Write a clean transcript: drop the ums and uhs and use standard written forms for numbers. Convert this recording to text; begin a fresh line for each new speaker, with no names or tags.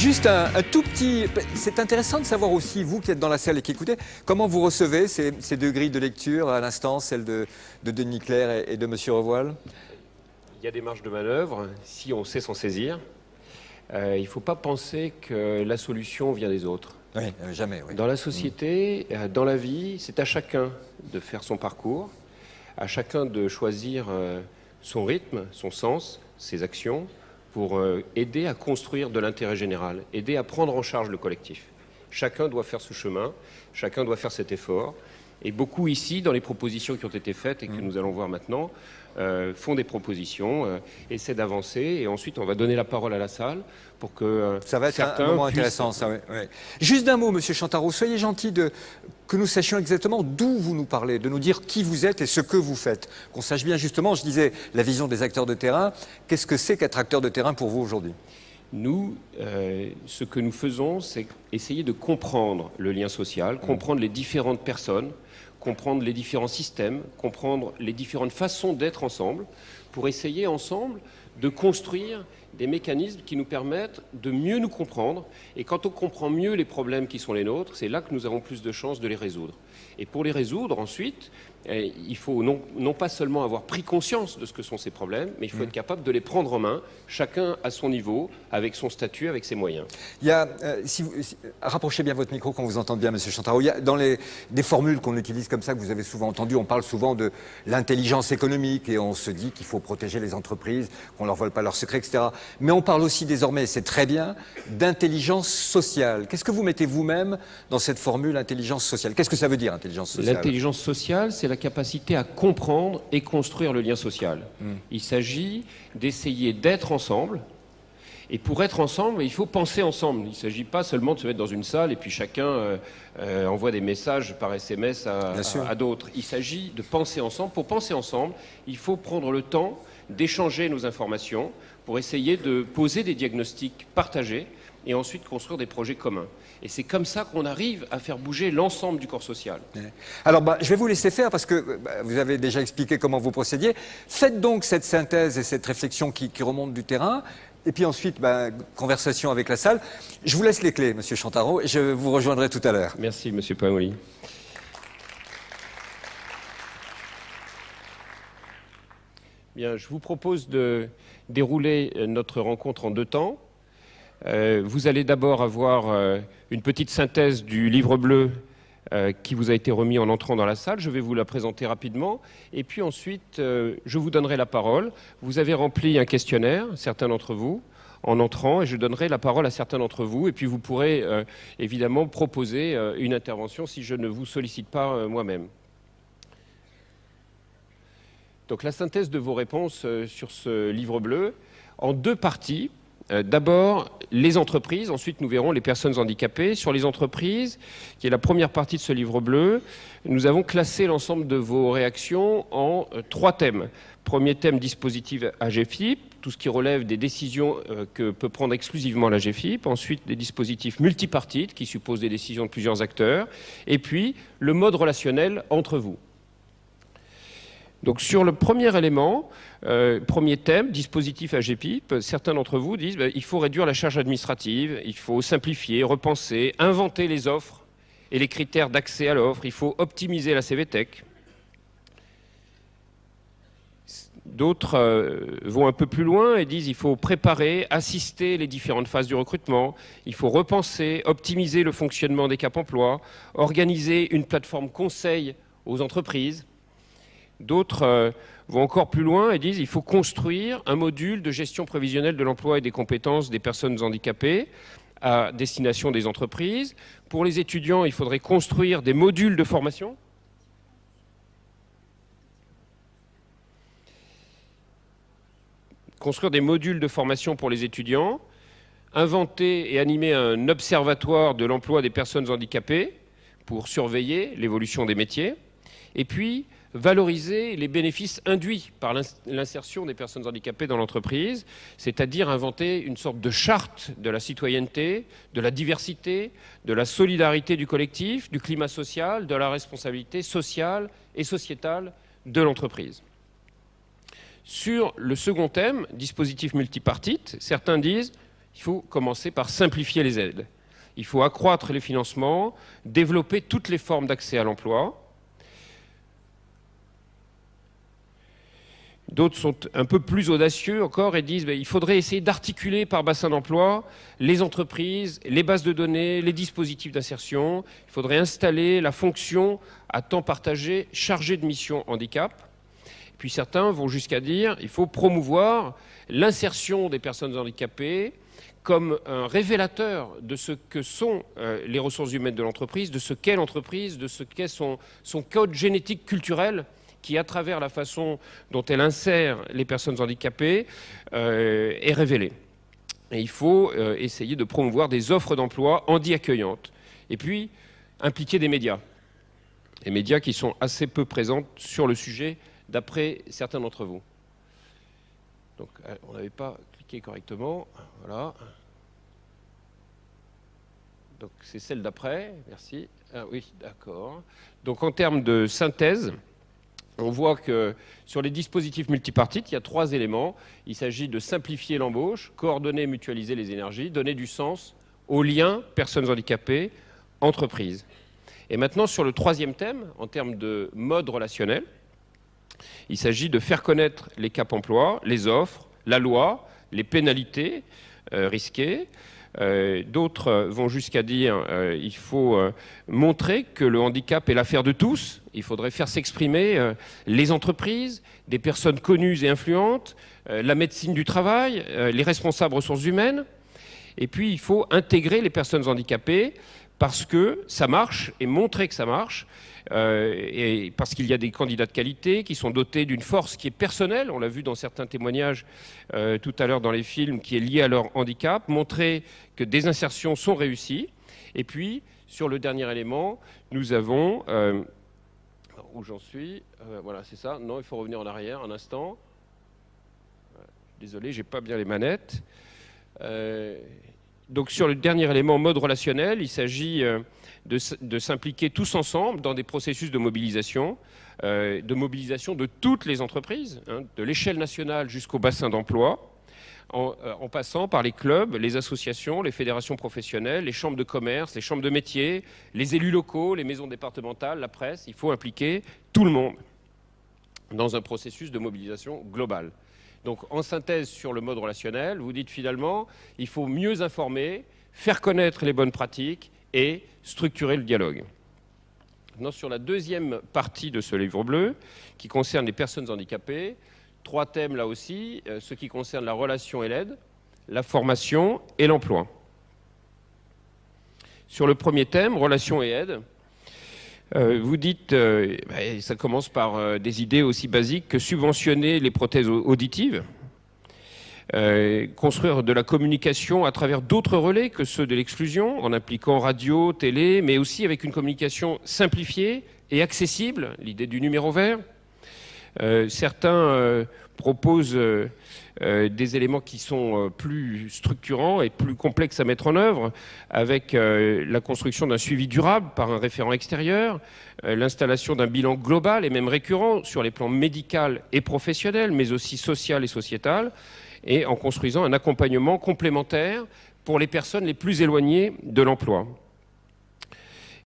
Juste un tout petit... C'est intéressant de savoir aussi, vous qui êtes dans la salle et qui écoutez, comment vous recevez ces deux grilles de lecture à l'instant, celle de Denis Clair et de M. Revoil.
Il y a des marges de manœuvre si on sait s'en saisir. Il ne faut pas penser que la solution vient des autres.
Oui, jamais. Oui.
Dans la société, dans la vie, c'est à chacun de faire son parcours, à chacun de choisir son rythme, son sens, ses actions, pour aider à construire de l'intérêt général, aider à prendre en charge le collectif. Chacun doit faire ce chemin, chacun doit faire cet effort. Et beaucoup ici, dans les propositions qui ont été faites et que nous allons voir maintenant, font des propositions, essaient d'avancer, et ensuite on va donner la parole à la salle pour que
ça va être un moment intéressant, ça. Oui, oui. Juste d'un mot, Monsieur Chantarot, soyez gentil que nous sachions exactement d'où vous nous parlez, de nous dire qui vous êtes et ce que vous faites. Qu'on sache bien justement, je disais, la vision des acteurs de terrain. Qu'est-ce que c'est qu'être acteur de terrain pour vous aujourd'hui ?
Nous, ce que nous faisons, c'est essayer de comprendre le lien social, comprendre les différentes personnes, comprendre les différents systèmes, comprendre les différentes façons d'être ensemble, pour essayer ensemble de construire des mécanismes qui nous permettent de mieux nous comprendre. Et quand on comprend mieux les problèmes qui sont les nôtres, c'est là que nous avons plus de chances de les résoudre. Et pour les résoudre, ensuite, il faut non pas seulement avoir pris conscience de ce que sont ces problèmes, mais il faut être capable de les prendre en main, chacun à son niveau, avec son statut, avec ses moyens.
Il y a, rapprochez bien votre micro quand vous entendez bien, Monsieur Chantarot. Il y a dans des formules qu'on utilise comme ça, que vous avez souvent entendues, on parle souvent de l'intelligence économique et on se dit qu'il faut protéger les entreprises, qu'on ne leur vole pas leurs secrets, etc. Mais on parle aussi désormais, c'est très bien, d'intelligence sociale. Qu'est-ce que vous mettez vous-même dans cette formule intelligence sociale ? Qu'est-ce que ça veut dire, intelligence sociale ?
L'intelligence sociale, c'est la capacité à comprendre et construire le lien social. Il s'agit d'essayer d'être ensemble. Et pour être ensemble, il faut penser ensemble. Il ne s'agit pas seulement de se mettre dans une salle et puis chacun envoie des messages par SMS à d'autres. Il s'agit de penser ensemble. Pour penser ensemble, il faut prendre le temps d'échanger nos informations pour essayer de poser des diagnostics partagés et ensuite construire des projets communs. Et c'est comme ça qu'on arrive à faire bouger l'ensemble du corps social.
Alors, je vais vous laisser faire parce que vous avez déjà expliqué comment vous procédiez. Faites donc cette synthèse et cette réflexion qui remonte du terrain. Et puis ensuite, conversation avec la salle. Je vous laisse les clés, Monsieur Chantarot, et je vous rejoindrai tout à l'heure.
Merci, Monsieur Paoli. Bien, je vous propose de dérouler notre rencontre en 2 temps. Vous allez d'abord avoir une petite synthèse du livre bleu qui vous a été remis en entrant dans la salle. Je vais vous la présenter rapidement. Et puis ensuite, je vous donnerai la parole. Vous avez rempli un questionnaire, certains d'entre vous, en entrant, et je donnerai la parole à certains d'entre vous. Et puis vous pourrez évidemment proposer une intervention si je ne vous sollicite pas moi-même. Donc la synthèse de vos réponses sur ce livre bleu, en 2 parties. D'abord, les entreprises, ensuite nous verrons les personnes handicapées. Sur les entreprises, qui est la première partie de ce livre bleu, nous avons classé l'ensemble de vos réactions en 3 thèmes. Premier thème, dispositif AGEFIP, tout ce qui relève des décisions que peut prendre exclusivement l'AGEFIP. Ensuite, des dispositifs multipartites, qui supposent des décisions de plusieurs acteurs. Et puis, le mode relationnel entre vous. Donc sur le premier élément, premier thème, dispositif AGEFIP, certains d'entre vous disent qu'il faut réduire la charge administrative, il faut simplifier, repenser, inventer les offres et les critères d'accès à l'offre, il faut optimiser la CVTech. D'autres vont un peu plus loin et disent qu'il faut préparer, assister les différentes phases du recrutement, il faut repenser, optimiser le fonctionnement des Cap Emploi, organiser une plateforme conseil aux entreprises. D'autres vont encore plus loin et disent qu'il faut construire un module de gestion prévisionnelle de l'emploi et des compétences des personnes handicapées à destination des entreprises. Pour les étudiants, il faudrait construire des modules de formation. Construire des modules de formation pour les étudiants, inventer et animer un observatoire de l'emploi des personnes handicapées pour surveiller l'évolution des métiers. Et puis, valoriser les bénéfices induits par l'insertion des personnes handicapées dans l'entreprise, c'est-à-dire inventer une sorte de charte de la citoyenneté, de la diversité, de la solidarité du collectif, du climat social, de la responsabilité sociale et sociétale de l'entreprise. Sur le second thème, dispositif multipartite, certains disent Il faut commencer par simplifier les aides. Il faut accroître les financements, développer toutes les formes d'accès à l'emploi. D'autres sont un peu plus audacieux encore et disent qu'il faudrait essayer d'articuler par bassin d'emploi les entreprises, les bases de données, les dispositifs d'insertion. Il faudrait installer la fonction à temps partagé chargée de mission handicap. Puis certains vont jusqu'à dire qu'il faut promouvoir l'insertion des personnes handicapées comme un révélateur de ce que sont les ressources humaines de l'entreprise, de ce qu'est l'entreprise, de ce qu'est son code génétique culturel qui, à travers la façon dont elle insère les personnes handicapées, est révélé. Et il faut essayer de promouvoir des offres d'emploi handi-accueillantes. Et puis, impliquer des médias. Les médias qui sont assez peu présents sur le sujet, d'après certains d'entre vous. Donc, on n'avait pas cliqué correctement. Voilà. Donc, c'est celle d'après. Merci. Ah oui, d'accord. Donc, en termes de synthèse, on voit que sur les dispositifs multipartites, il y a 3 éléments. Il s'agit de simplifier l'embauche, coordonner et mutualiser les énergies, donner du sens aux liens personnes handicapées, entreprises. Et maintenant, sur le 3e thème, en termes de mode relationnel, il s'agit de faire connaître les cap emploi, les offres, la loi, les pénalités risquées. D'autres vont jusqu'à dire qu'il faut montrer que le handicap est l'affaire de tous. Il faudrait faire s'exprimer les entreprises, des personnes connues et influentes, la médecine du travail, les responsables ressources humaines. Et puis, il faut intégrer les personnes handicapées parce que ça marche et montrer que ça marche. Et parce qu'il y a des candidats de qualité qui sont dotés d'une force qui est personnelle, on l'a vu dans certains témoignages tout à l'heure dans les films, qui est liée à leur handicap, montrer que des insertions sont réussies. Et puis, sur le dernier élément, nous avons... où j'en suis voilà, c'est ça. Non, il faut revenir en arrière un instant. Désolé, j'ai pas bien les manettes. Donc sur le dernier élément, mode relationnel, il s'agit de s'impliquer tous ensemble dans des processus de mobilisation de toutes les entreprises, hein, de l'échelle nationale jusqu'au bassin d'emploi, en passant par les clubs, les associations, les fédérations professionnelles, les chambres de commerce, les chambres de métiers, les élus locaux, les maisons départementales, la presse. Il faut impliquer tout le monde dans un processus de mobilisation globale. Donc, en synthèse sur le mode relationnel, vous dites finalement, il faut mieux informer, faire connaître les bonnes pratiques et structurer le dialogue. Maintenant, sur la 2e partie de ce livre bleu, qui concerne les personnes handicapées, 3 thèmes là aussi, ce qui concerne la relation et l'aide, la formation et l'emploi. Sur le premier thème, relation et aide, vous dites, ça commence par des idées aussi basiques que subventionner les prothèses auditives, construire de la communication à travers d'autres relais que ceux de l'exclusion, en impliquant radio, télé, mais aussi avec une communication simplifiée et accessible, l'idée du numéro vert. Certains proposent des éléments qui sont plus structurants et plus complexes à mettre en œuvre, avec la construction d'un suivi durable par un référent extérieur, l'installation d'un bilan global et même récurrent sur les plans médical et professionnel, mais aussi social et sociétal, et en construisant un accompagnement complémentaire pour les personnes les plus éloignées de l'emploi.